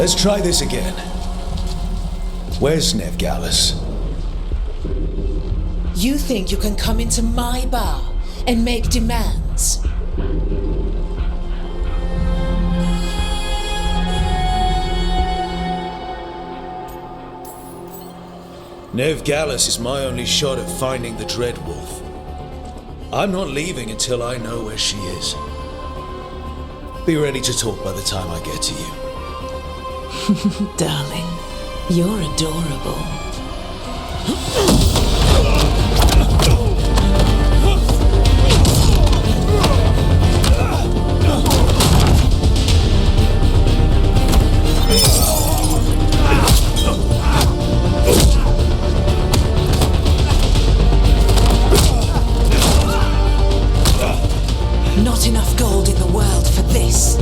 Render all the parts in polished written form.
Let's try this again. Where's Nev Gallus? You think you can come into my bar and make demands? Nev Gallus is my only shot at finding the Dreadwolf. I'm not leaving until I know where she is. Be ready to talk by the time I get to you. Darling, you're adorable. Not enough gold in the world for this.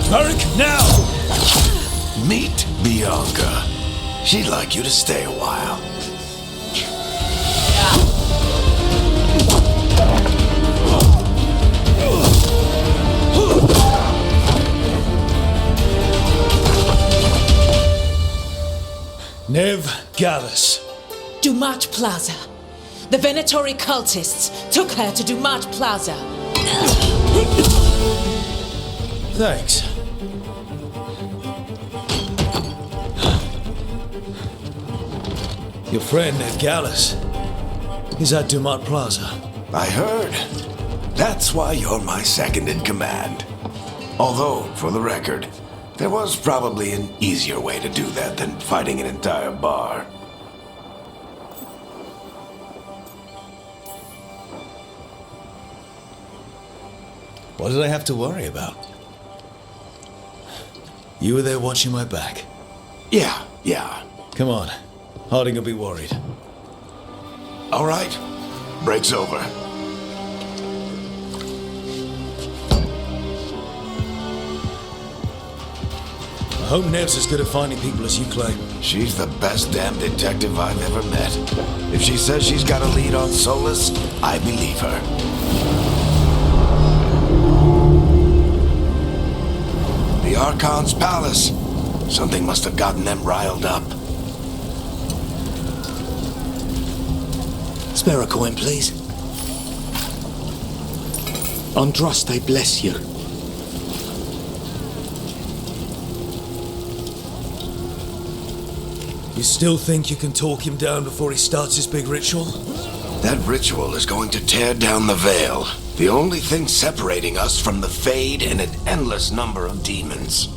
Cleric, now! Meet Bianca. She'd like you to stay a while. Nev Gallus. Dumat Plaza. The Venatori cultists took her to Dumat Plaza. Thanks. Your friend Nev Gallus is at Dumat Plaza. I heard. That's why you're my second in command. Although, for the record, there was probably an easier way to do that than fighting an entire bar. What did I have to worry about? You were there watching my back. Yeah. Come on. Harding will be worried. All right. Break's over. I hope Nev's as good at finding people as you claim. She's the best damn detective I've ever met. If she says she's got a lead on Solus, I believe her. The Archon's palace. Something must have gotten them riled up. Spare a coin, please. Andraste bless you. You still think you can talk him down before he starts his big ritual? That ritual is going to tear down the veil. The only thing separating us from the Fade and an endless number of demons.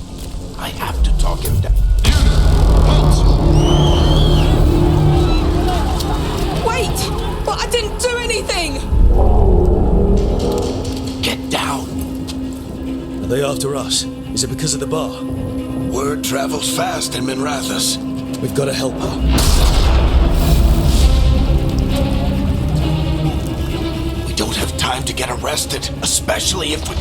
I have to talk him down. Wait! But I didn't do anything! Get down. Are they after us? Is it because of the bar? Word travels fast in Minrathous. We've got to help her. We don't have time to get arrested, especially if we...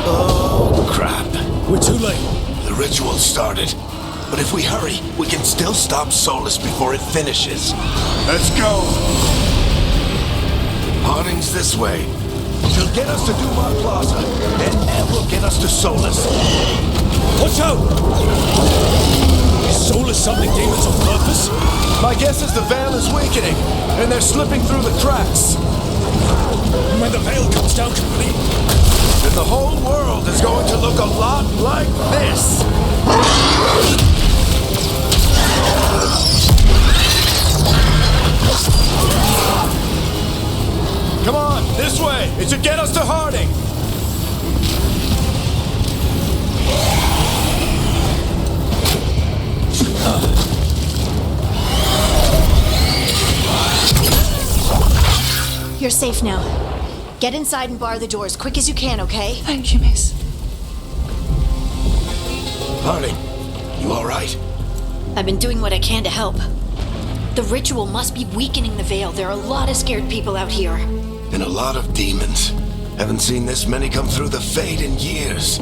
Oh, crap. We're too late. The ritual started. But if we hurry, we can still stop Solus before it finishes. Let's go! Harding's this way. She'll get us to Dumat Plaza, and Nev will get us to Solus. Watch out! Is Solus summoning demons on purpose? My guess is the veil is weakening, and they're slipping through the cracks. And when the veil comes down complete, Then the whole world is going to look a lot like this. Come on, this way. It should get us to Harding. You're safe now. Get inside and bar the door as quick as you can, okay? Thank you, miss. Harding, you all right? I've been doing what I can to help. The ritual must be weakening the veil. There are a lot of scared people out here. And a lot of demons. Haven't seen this many come through the Fade in years.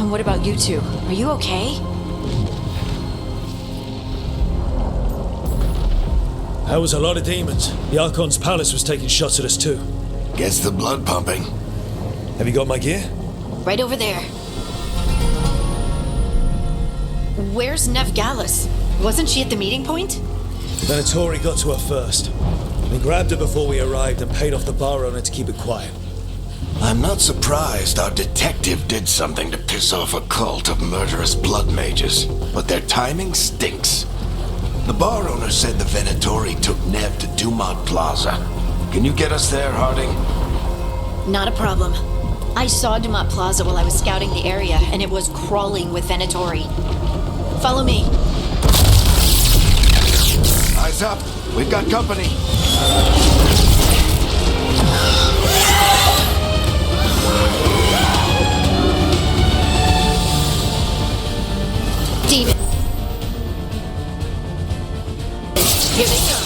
And what about you two? Are you okay? That was a lot of demons. The Archon's palace was taking shots at us too. Gets the blood pumping. Have you got my gear? Right over there. Where's Nev Gallus? Wasn't she at the meeting point? The Venatori got to her first. We grabbed her before we arrived and paid off the bar owner to keep it quiet. I'm not surprised our detective did something to piss off a cult of murderous blood mages, but their timing stinks. The bar owner said the Venatori took Nev to Dumont Plaza. Can you get us there, Harding? Not a problem. I saw Dumont Plaza while I was scouting the area, and it was crawling with Venatori. Follow me. Eyes up. We've got company. Demon. Here they come.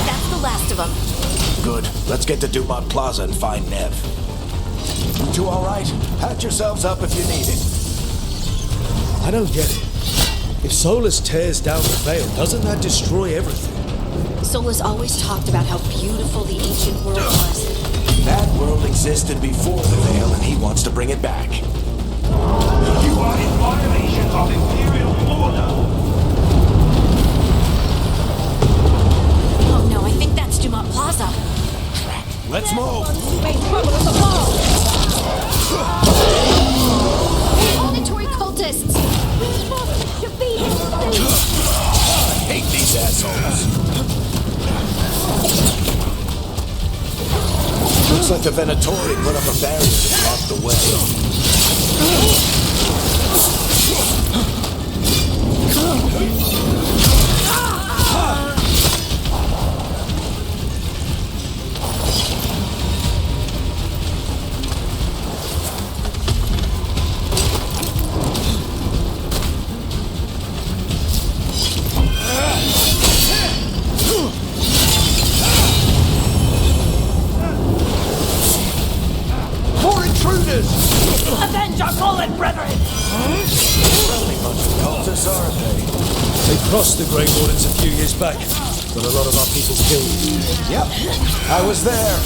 That's the last of them. Good. Let's get to Dumont Plaza and find Nev. You two all right? Patch yourselves up if you need it. I don't get it. If Solus tears down the veil, doesn't that destroy everything? Solus always talked about how beautiful the ancient world was. That world existed before the veil, and he wants to bring it back. You are in violation of Imperial order. Oh no, I think that's Dumont Plaza. Let's move! Auditory cultists! I hate these assholes. Looks like the Venatori put up a barrier to block the way. More intruders! Avenge our fallen brethren! Friendly bunch of cultists, aren't they? They crossed the Grey Wardens a few years back. Got a lot of our people killed. Yep, I was there.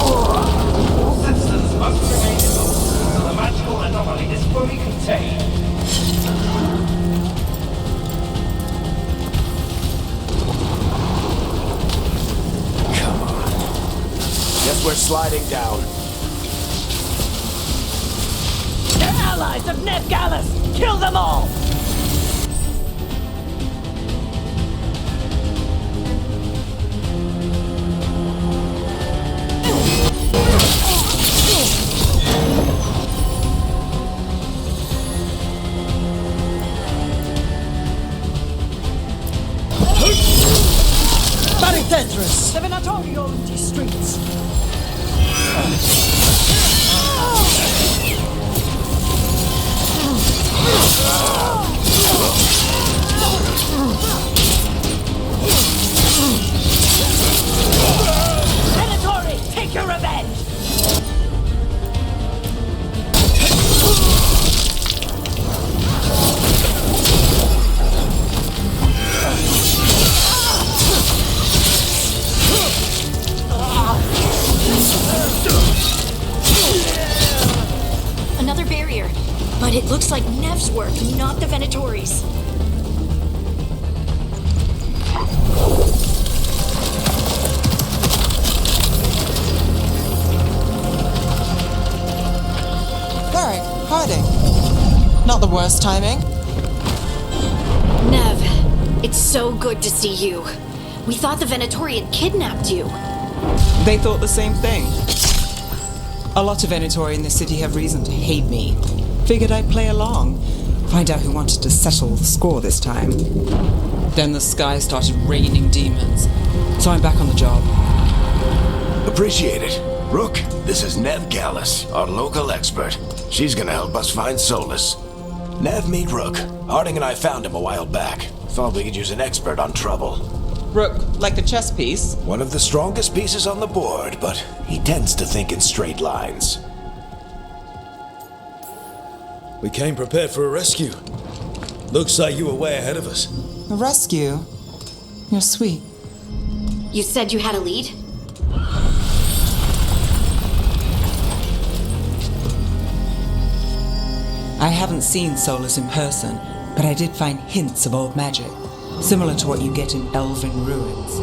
All citizens must remain indoors until the magical anomaly is fully contained. Come on. Guess we're sliding down. They're allies of Nev Gallus! Kill them all! Tetris! The Venatori own these streets! Venatori, take your revenge! Another barrier. But it looks like Nev's work, not the Venatori's. Varric, Harding. Not the worst timing. Nev, it's so good to see you. We thought the Venatori had kidnapped you. They thought the same thing. A lot of Venatori in this city have reason to hate me. Figured I'd play along. Find out who wanted to settle the score this time. Then the sky started raining demons. So I'm back on the job. Appreciate it. Rook, this is Nev Gallus, our local expert. She's gonna help us find Solus. Nev, meet Rook. Harding and I found him a while back. Thought we could use an expert on trouble. Rook, like the chess piece? One of the strongest pieces on the board, but he tends to think in straight lines. We came prepared for a rescue. Looks like you were way ahead of us. A rescue? You're sweet. You said you had a lead? I haven't seen Solus in person, but I did find hints of old magic, similar to what you get in elven ruins.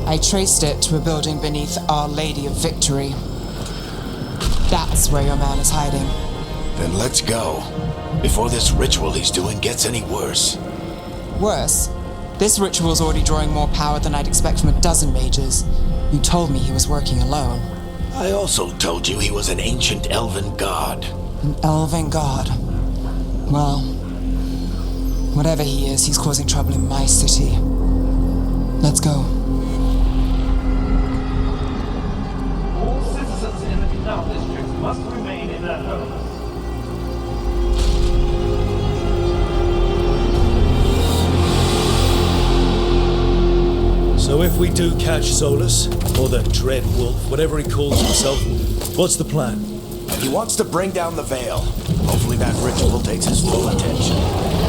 I traced it to a building beneath Our Lady of Victory. That's where your man is hiding. Then let's go. Before this ritual he's doing gets any worse. Worse, this ritual's already drawing more power than I'd expect from a dozen mages. You told me he was working alone. I also told you he was an ancient elven god. An elven god. Well, whatever he is, he's causing trouble in my city. Let's go. All citizens in the canal district must remain in their homes. So if we do catch Solus, or the Dread Wolf, whatever he calls himself, what's the plan? He wants to bring down the veil. Hopefully that ritual takes his full attention.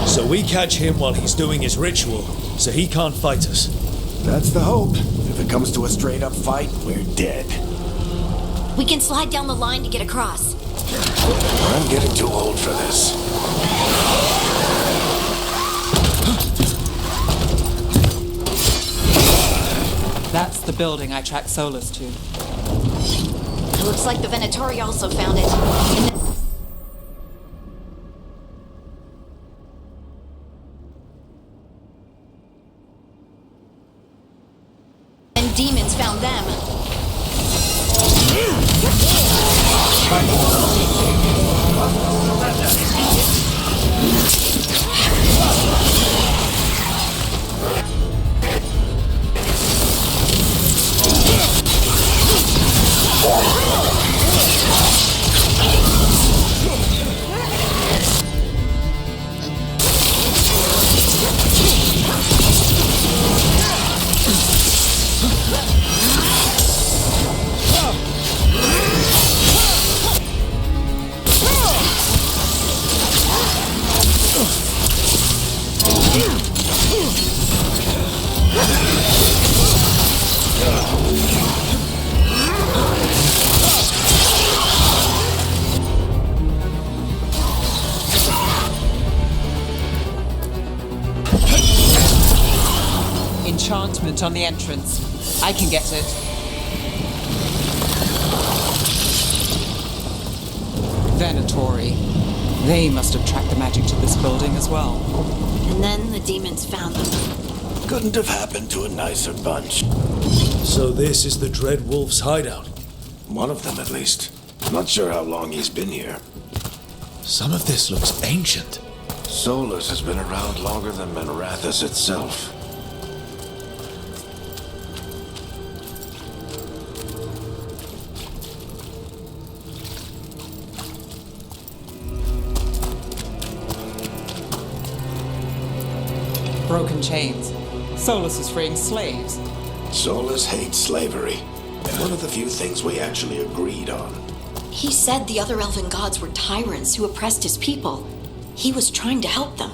So we catch him while he's doing his ritual, so he can't fight us. That's the hope. If it comes to a straight-up fight, we're dead. We can slide down the line to get across. I'm getting too old for this. That's the building I tracked Solus to. It looks like the Venatori also found it. And demons found them. Enchantment on the entrance. I can get it. Venatori. They must have tracked the magic to this building as well. And then the demons found them. Couldn't have happened to a nicer bunch. So this is the Dread Wolf's hideout. One of them, at least. Not sure how long he's been here. Some of this looks ancient. Solus has been around longer than Manrathus itself. Broken chains. Solus is freeing slaves. Solus hates slavery. One of the few things we actually agreed on. He said the other elven gods were tyrants who oppressed his people. He was trying to help them.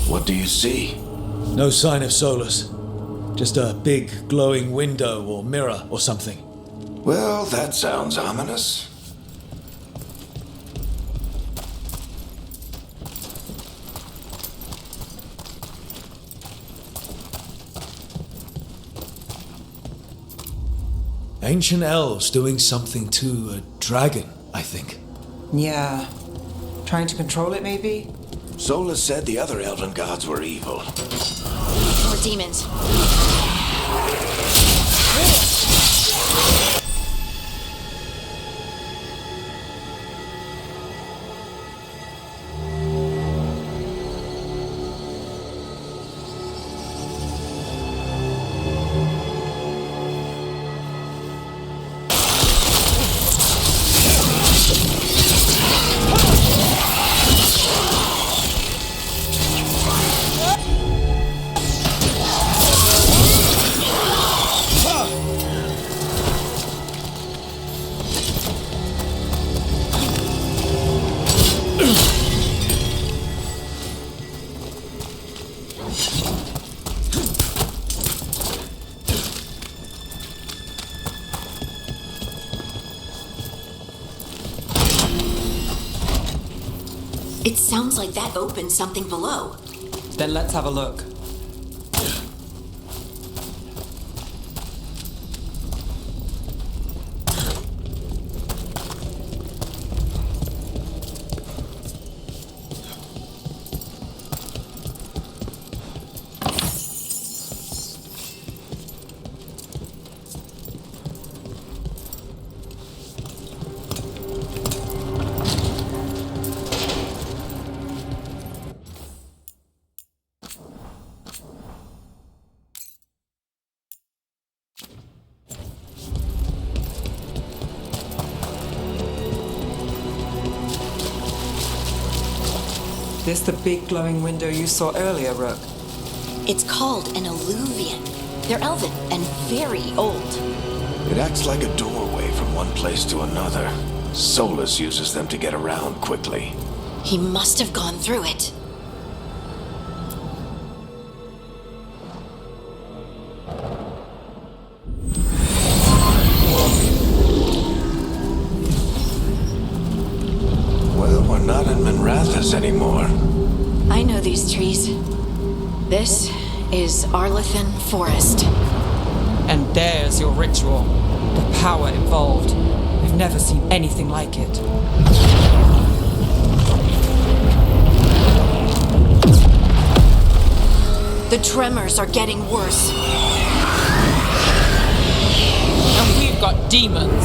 What do you see? No sign of Solus. Just a big glowing window or mirror or something. Well, that sounds ominous. Ancient elves doing something to a dragon, I think. Yeah. Trying to control it, maybe? Solus said the other elven gods were evil. More demons. It sounds like that opened something below. Then let's have a look. This the big glowing window you saw earlier, Rook? It's called an alluvian. They're elven and very old. It acts like a doorway from one place to another. Solus uses them to get around quickly. He must have gone through it. Well, we're not in Minrathous anymore. I know these trees. This is Arlethan Forest. And there's your ritual. The power involved. I've never seen anything like it. The tremors are getting worse. And we've got demons.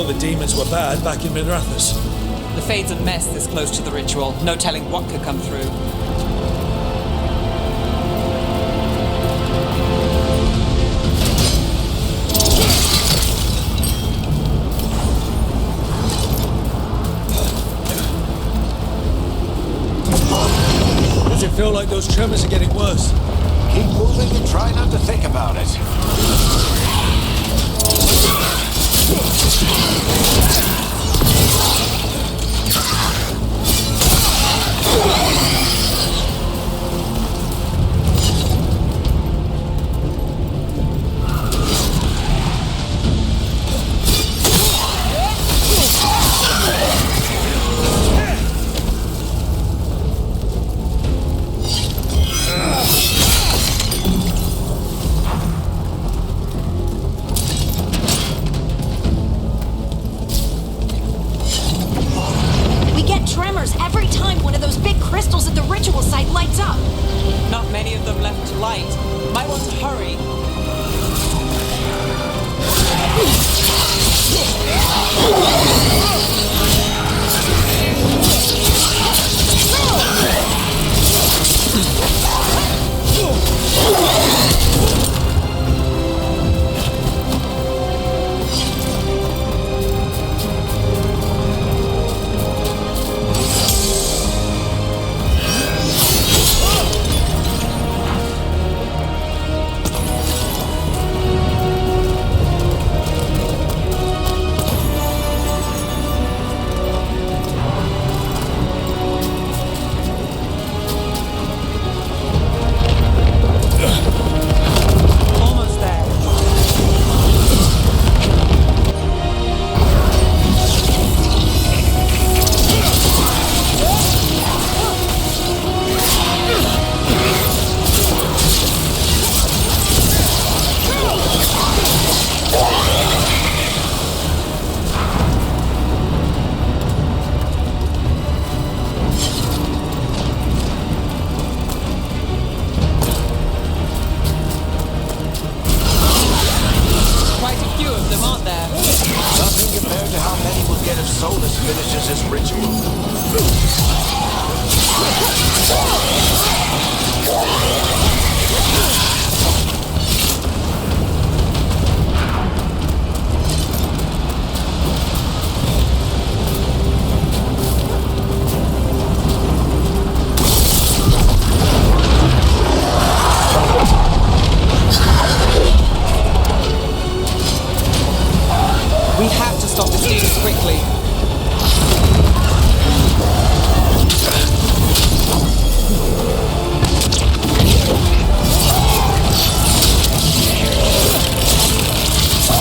The demons were bad back in Minrathous. The Fade's a mess this close to the ritual. No telling what could come through. Does it feel like those tremors are getting worse? Keep moving and try not to think about it. Tremors every time one of those big crystals at the ritual site lights up. Not many of them left to light. Might want to hurry. Solus finishes his ritual. quickly.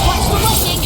Watch the lightning!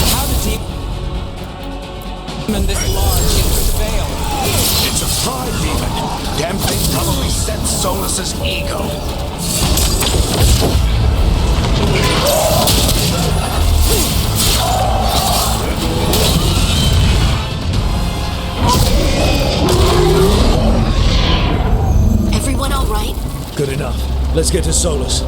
How did demon this large get through the veil? It's a pride demon. Damn thing probably set Solus's ego. Everyone all right? Good enough. Let's get to Solus.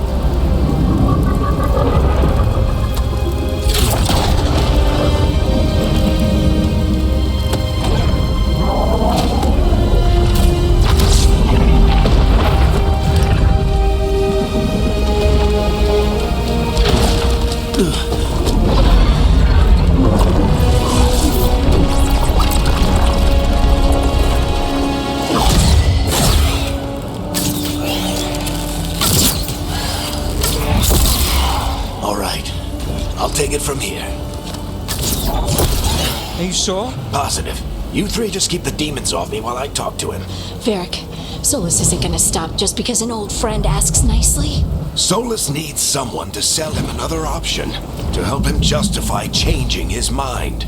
All right. I'll take it from here. Are you sure? Positive. You three just keep the demons off me while I talk to him. Varric, Solus isn't gonna stop just because an old friend asks nicely. Solus needs someone to sell him another option, to help him justify changing his mind.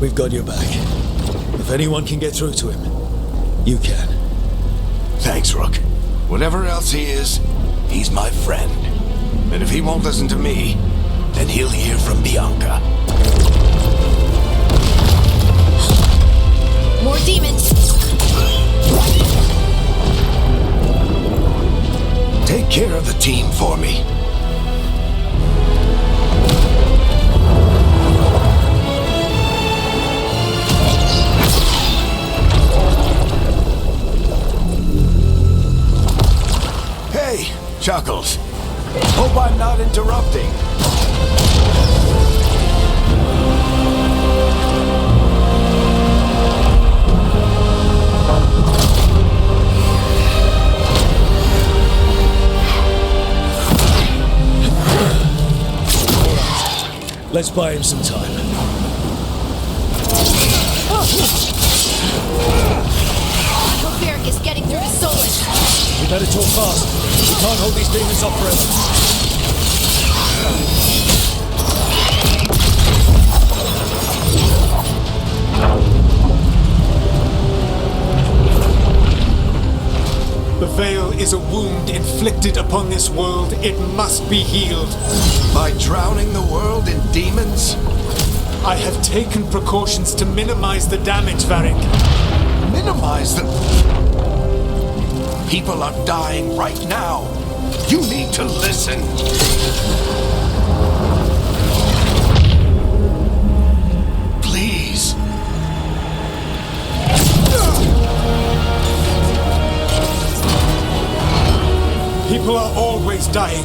We've got your back. If anyone can get through to him, you can. Thanks, Rook. Whatever else he is, he's my friend. And if he won't listen to me, then he'll hear from Bianca. More demons! Take care of the team for me. Hey, Chuckles. Hope I'm not interrupting. Let's buy him some time. Uncle Varric is getting through to Solus. We better talk fast. We can't hold these demons off forever. The veil is a wound inflicted upon this world. It must be healed. By drowning the world in demons? I have taken precautions to minimize the damage, Varric. Minimize them. People are dying right now. You need to listen. Please. People are always dying.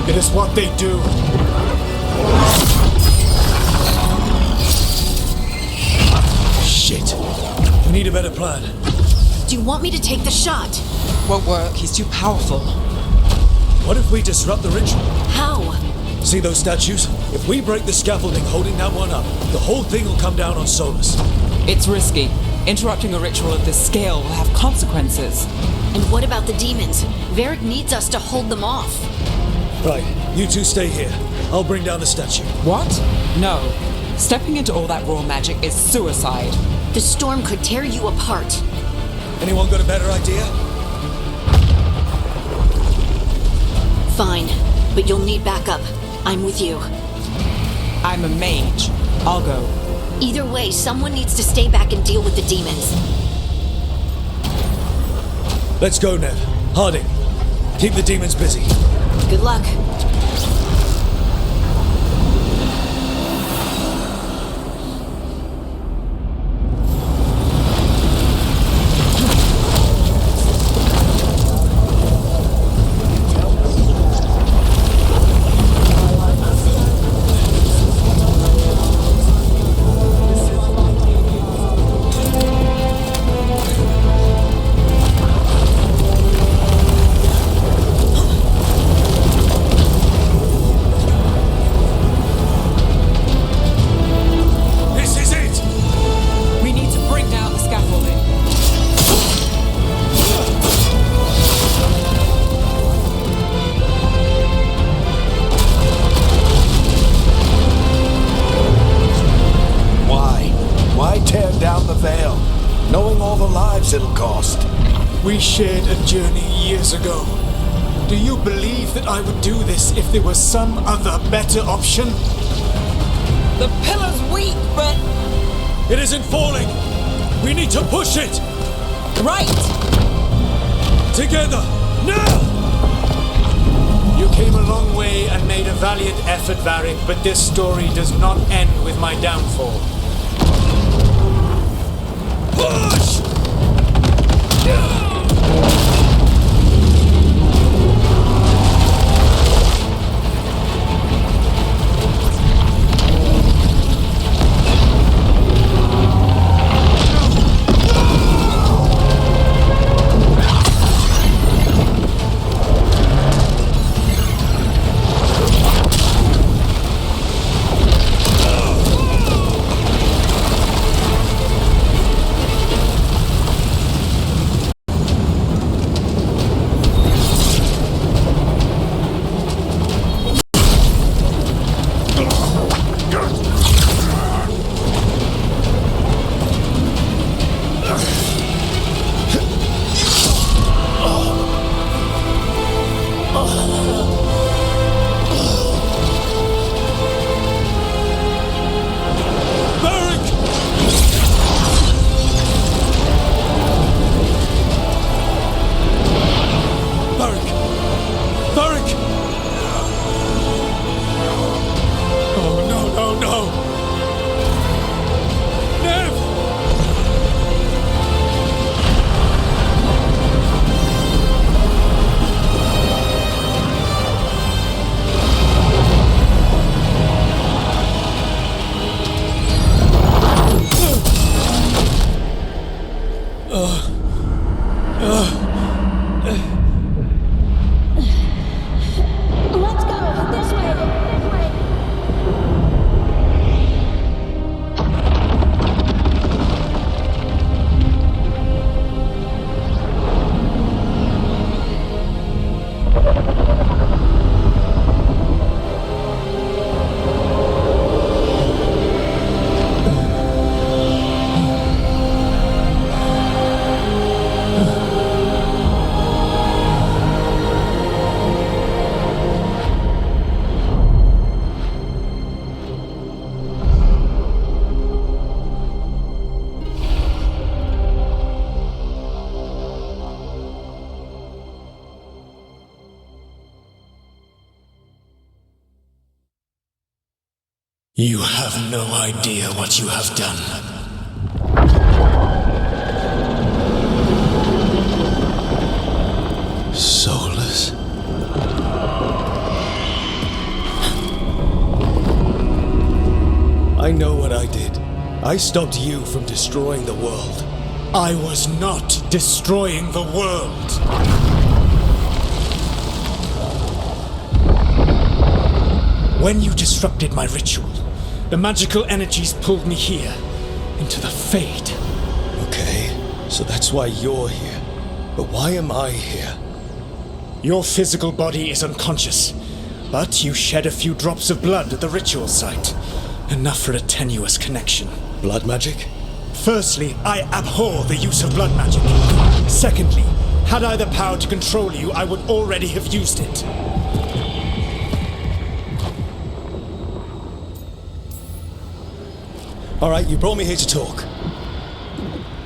It is what they do. Shit. We need a better plan. Do you want me to take the shot? Won't work. He's too powerful. What if we disrupt the ritual? How? See those statues? If we break the scaffolding holding that one up, the whole thing will come down on Solus. It's risky. Interrupting a ritual of this scale will have consequences. And what about the demons? Varric needs us to hold them off. Right, you two stay here. I'll bring down the statue. What? No. Stepping into all that raw magic is suicide. The storm could tear you apart. Anyone got a better idea? Fine, but you'll need backup. I'm with you. I'm a mage. I'll go. Either way, someone needs to stay back and deal with the demons. Let's go, Nev. Harding, keep the demons busy. Good luck. It'll cost. We shared a journey years ago. Do you believe that I would do this if there was some other better option? The pillar's weak, but... It isn't falling! We need to push it! Right! Together! Now! You came a long way and made a valiant effort, Varric, but this story does not end with my downfall. Push! You have no idea what you have done. Soulless? I know what I did. I stopped you from destroying the world. I was not destroying the world. When you disrupted my ritual, the magical energies pulled me here, into the Fade. Okay, so that's why you're here. But why am I here? Your physical body is unconscious, but you shed a few drops of blood at the ritual site. Enough for a tenuous connection. Blood magic? Firstly, I abhor the use of blood magic. Secondly, had I the power to control you, I would already have used it. All right, you brought me here to talk.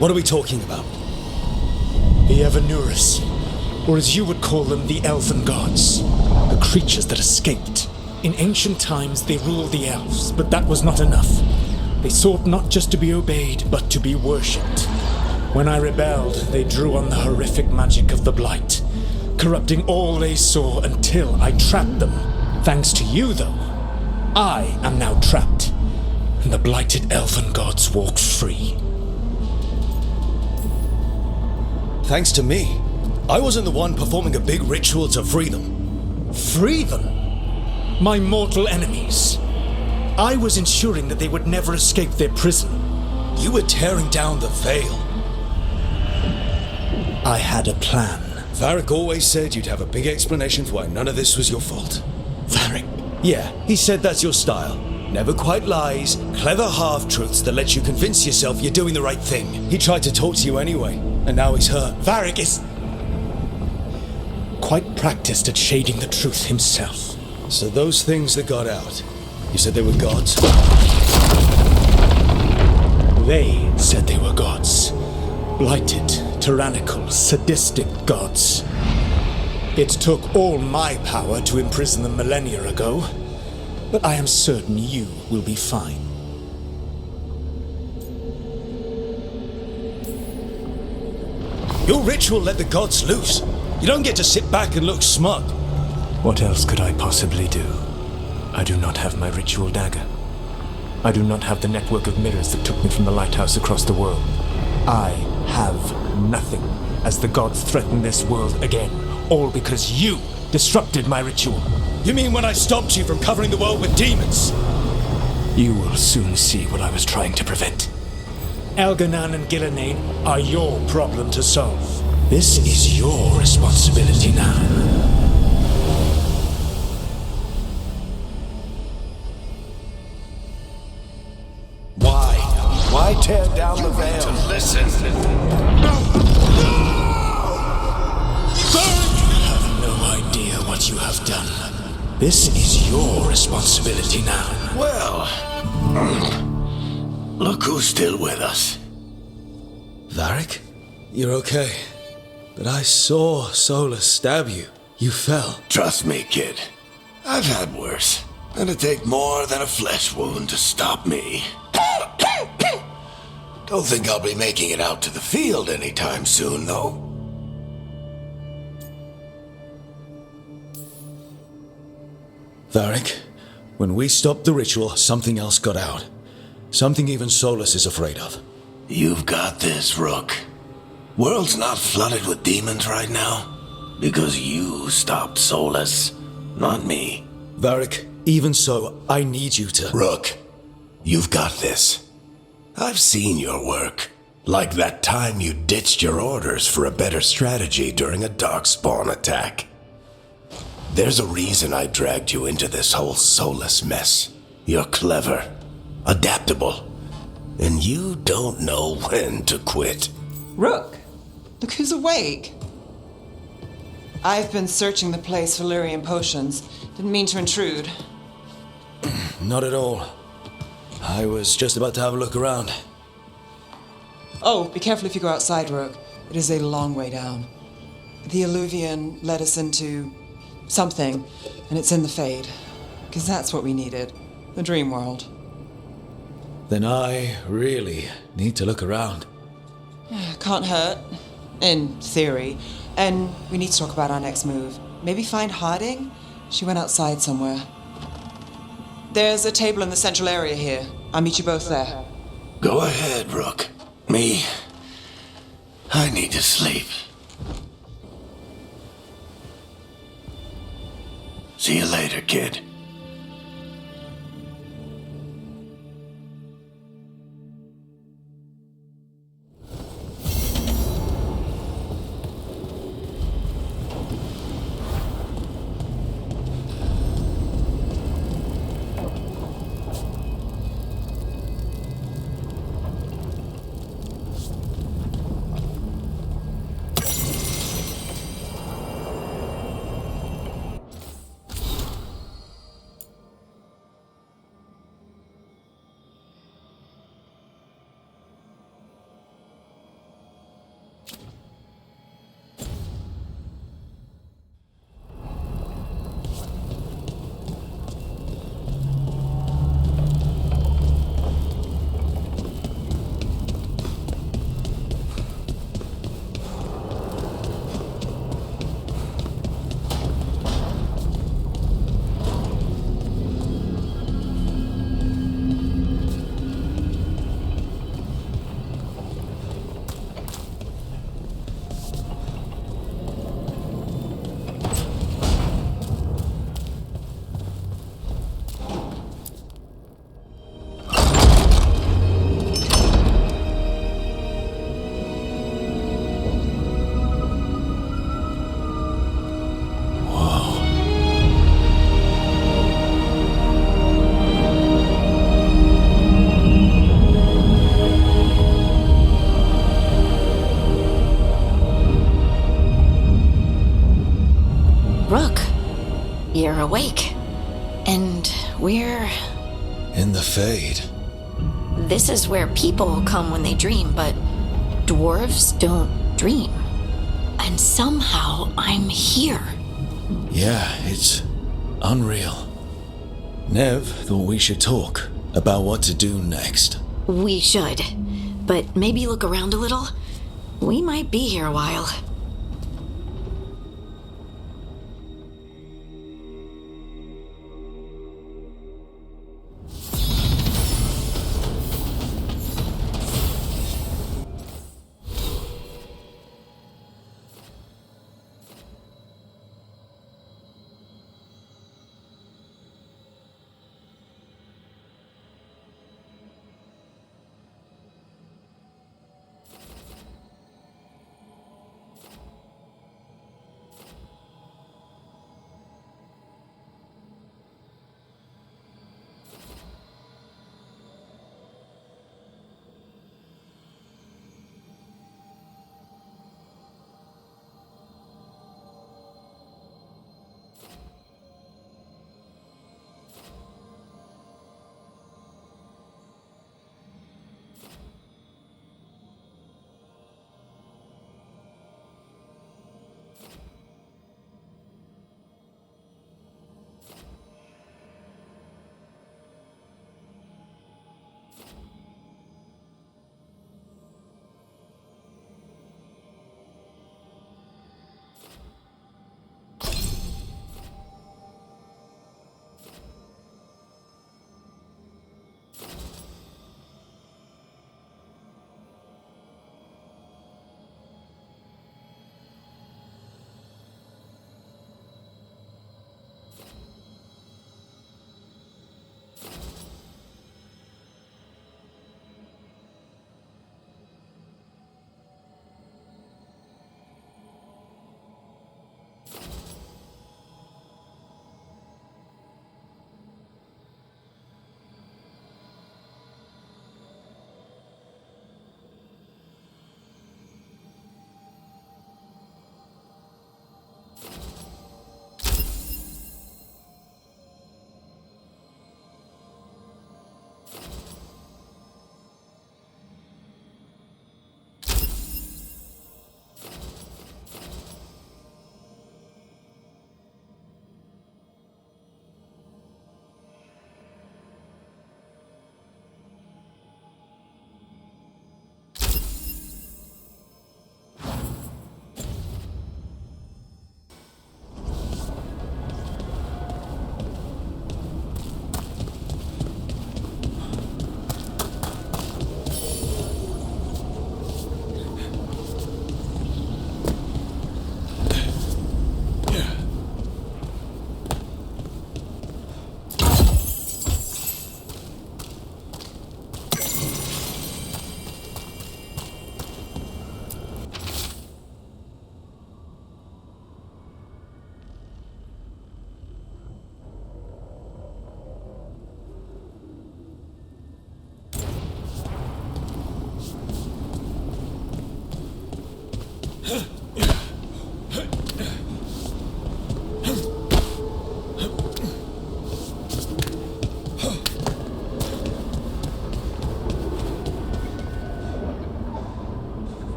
What are we talking about? The Evanuris, or as you would call them, the Elven Gods. The creatures that escaped. In ancient times, they ruled the elves, but that was not enough. They sought not just to be obeyed, but to be worshipped. When I rebelled, they drew on the horrific magic of the Blight, corrupting all they saw until I trapped them. Thanks to you, though, I am now trapped, and the blighted Elven Gods walk free. Thanks to me. I wasn't the one performing a big ritual to free them. Free them? My mortal enemies. I was ensuring that they would never escape their prison. You were tearing down the veil. I had a plan. Varric always said you'd have a big explanation for why none of this was your fault. Varric? Yeah, he said that's your style. Never quite lies, clever half-truths that let you convince yourself you're doing the right thing. He tried to talk to you anyway, and now he's hurt. Varric is quite practiced at shading the truth himself. So those things that got out, you said they were gods? They said they were gods. Blighted, tyrannical, sadistic gods. It took all my power to imprison them millennia ago, but I am certain you will be fine. Your ritual let the gods loose. You don't get to sit back and look smug. What else could I possibly do? I do not have my ritual dagger. I do not have the network of mirrors that took me from the lighthouse across the world. I have nothing as the gods threaten this world again, all because you disrupted my ritual. You mean when I stopped you from covering the world with demons? You will soon see what I was trying to prevent. Elganan and Gillenane are your problem to solve. This is your responsibility now. Why tear down the veil? To listen. You have no idea what you have done. This is your responsibility now. Well, look who's still with us. Varric? You're okay. But I saw Solus stab you. You fell. Trust me, kid. I've had worse. It'll take more than a flesh wound to stop me. Don't think I'll be making it out to the field anytime soon, though. Varric, when we stopped the ritual, something else got out. Something even Solus is afraid of. You've got this, Rook. World's not flooded with demons right now. Because you stopped Solus, not me. Varric, even so, I need you to... Rook, you've got this. I've seen your work. Like that time you ditched your orders for a better strategy during a darkspawn attack. There's a reason I dragged you into this whole Solus mess. You're clever, adaptable, and you don't know when to quit. Rook, look who's awake. I've been searching the place for Lyrian potions. Didn't mean to intrude. Not at all. I was just about to have a look around. Oh, be careful if you go outside, Rook. It is a long way down. The Alluvian led us into something, and it's in the Fade. Because that's what we needed. The dream world. Then I really need to look around. Can't hurt. In theory. And we need to talk about our next move. Maybe find Harding? She went outside somewhere. There's a table in the central area here. I'll meet you both there. Go ahead, Rook. Me, I need to sleep. See you later, kid. awake. And we're... In the Fade. This is where people come when they dream, but dwarves don't dream. And somehow I'm here. Yeah, it's unreal. Nev thought we should talk about what to do next. We should. But maybe look around a little. We might be here a while.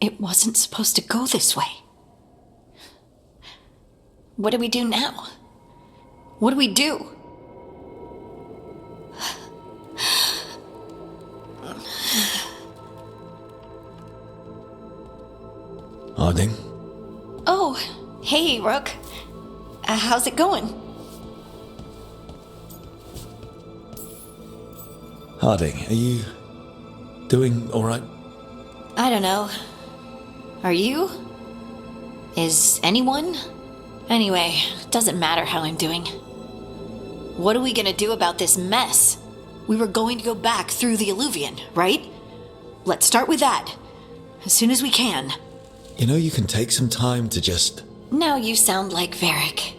It wasn't supposed to go this way. What do we do now? What do we do? Harding? Oh, hey, Rook. How's it going? Harding, are you doing alright? I don't know. Are you? Is anyone? Anyway, doesn't matter how I'm doing. What are we gonna do about this mess? We were going to go back through the Illuvian, right? Let's start with that. As soon as we can. You know, you can take some time to just... Now you sound like Varric.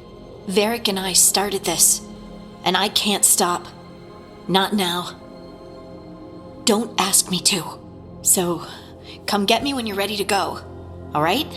Varric and I started this, and I can't stop. Not now. Don't ask me to. So, come get me when you're ready to go, alright?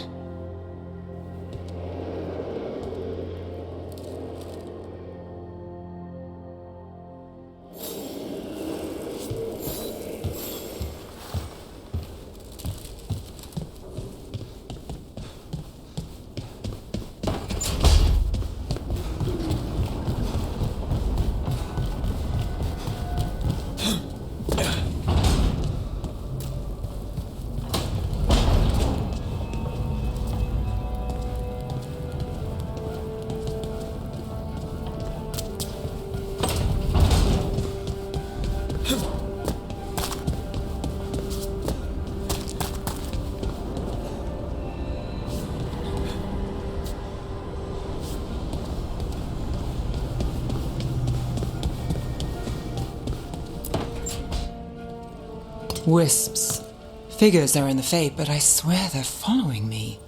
Wisps. Figures are in the Fate, but I swear they're following me.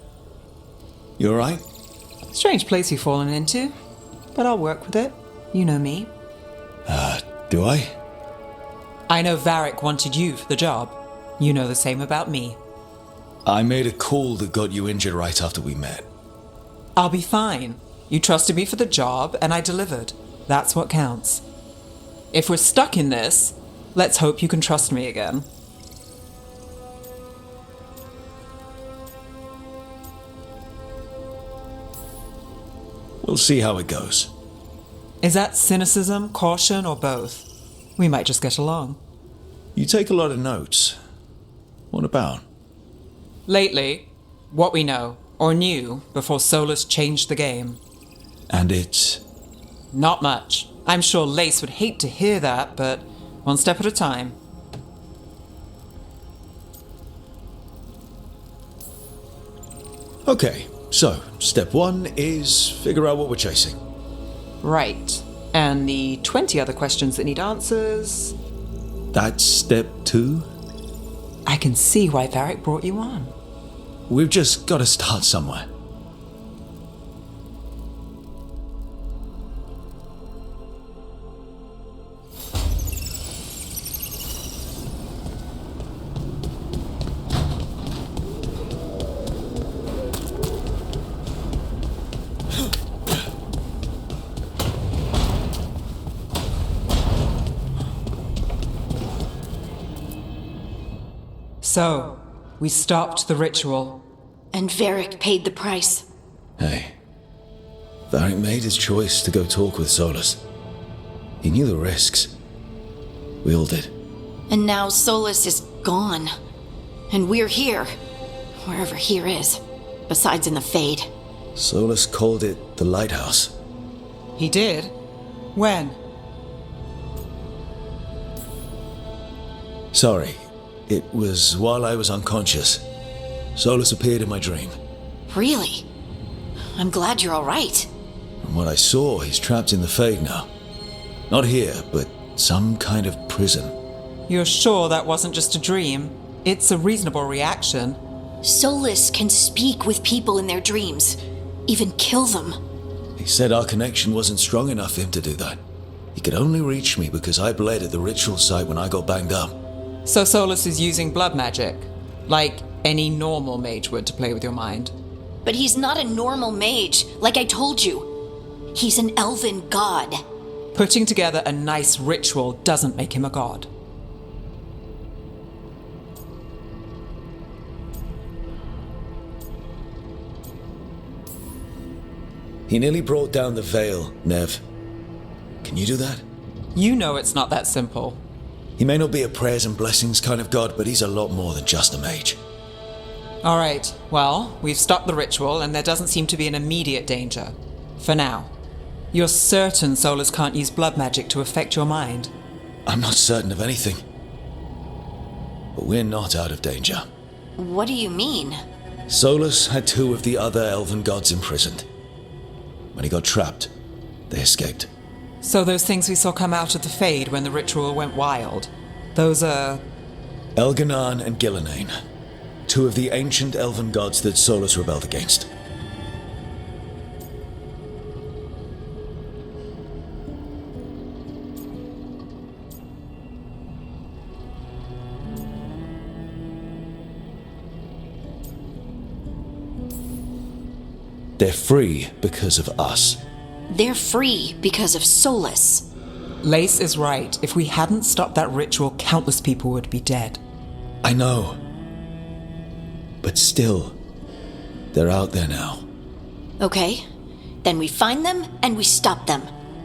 You alright? Strange place you've fallen into, but I'll work with it. You know me. Do I? I know Varric wanted you for the job. You know the same about me. I made a call that got you injured right after we met. I'll be fine. You trusted me for the job, and I delivered. That's what counts. If we're stuck in this, let's hope you can trust me again. We'll see how it goes. Is that cynicism, caution, or both? We might just get along. You take a lot of notes. What about? Lately, what we know, or knew, before Solus changed the game. And it's... Not much. I'm sure Lace would hate to hear that, but one step at a time. Okay, so step 1 is figure out what we're chasing. Right. And the 20 other questions that need answers... That's step 2? I can see why Varric brought you on. We've just got to start somewhere. So, we stopped the ritual. And Varric paid the price. Hey, Varric made his choice to go talk with Solus. He knew the risks. We all did. And now Solus is gone. And we're here. Wherever here is. Besides in the Fade. Solus called it the Lighthouse. He did? When? Sorry, it was while I was unconscious. Solus appeared in my dream. Really? I'm glad you're alright. From what I saw, he's trapped in the Fade now. Not here, but some kind of prison. You're sure that wasn't just a dream? It's a reasonable reaction. Solus can speak with people in their dreams. Even kill them. He said our connection wasn't strong enough for him to do that. He could only reach me because I bled at the ritual site when I got banged up. So Solus is using blood magic, like any normal mage would to play with your mind. But he's not a normal mage, like I told you. He's an elven god. Putting together a nice ritual doesn't make him a god. He nearly brought down the veil, Nev. Can you do that? You know it's not that simple. He may not be a prayers and blessings kind of god, but he's a lot more than just a mage. All right, well, we've stopped the ritual and there doesn't seem to be an immediate danger. For now. You're certain Solus can't use blood magic to affect your mind? I'm not certain of anything. But we're not out of danger. What do you mean? Solus had 2 of the other elven gods imprisoned. When he got trapped, they escaped. So those things we saw come out of the Fade when the ritual went wild, those are... Elganan and Gillenane, 2 of the ancient elven gods that Solus rebelled against. They're free because of us. They're free because of Solus. Lace is right. If we hadn't stopped that ritual, countless people would be dead. I know. But still, they're out there now. Okay, then we find them and we stop them.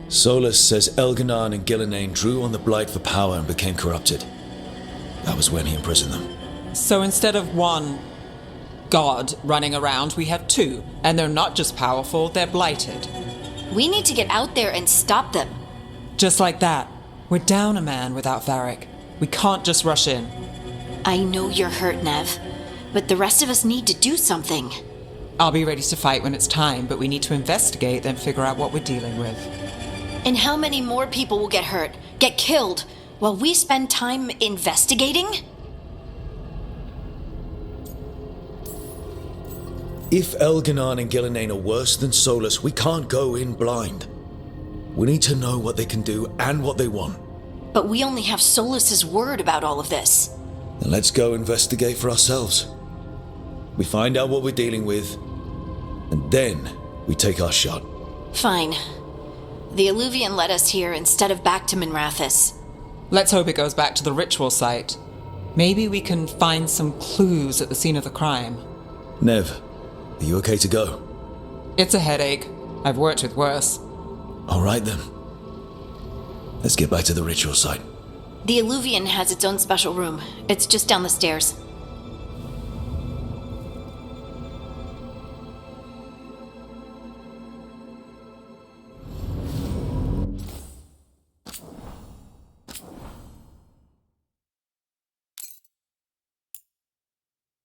Solus says Elganan and Gillenane drew on the Blight for power and became corrupted. That was when he imprisoned them. So instead of 1 god running around, we have 2. And they're not just powerful, they're blighted. We need to get out there and stop them. Just like that. We're down a man without Varric. We can't just rush in. I know you're hurt, Nev, but the rest of us need to do something. I'll be ready to fight when it's time, but we need to investigate, then figure out what we're dealing with. And how many more people will get hurt, get killed, while we spend time investigating? If Elganan and Gillenane are worse than Solus, we can't go in blind. We need to know what they can do and what they want. But we only have Solus's word about all of this. Then let's go investigate for ourselves. We find out what we're dealing with, and then we take our shot. Fine. The Illuvian led us here instead of back to Minrathous. Let's hope it goes back to the ritual site. Maybe we can find some clues at the scene of the crime. Nev, are you okay to go? It's a headache. I've worked with worse. All right then. Let's get back to the ritual site. The Illuvian has its own special room. It's just down the stairs.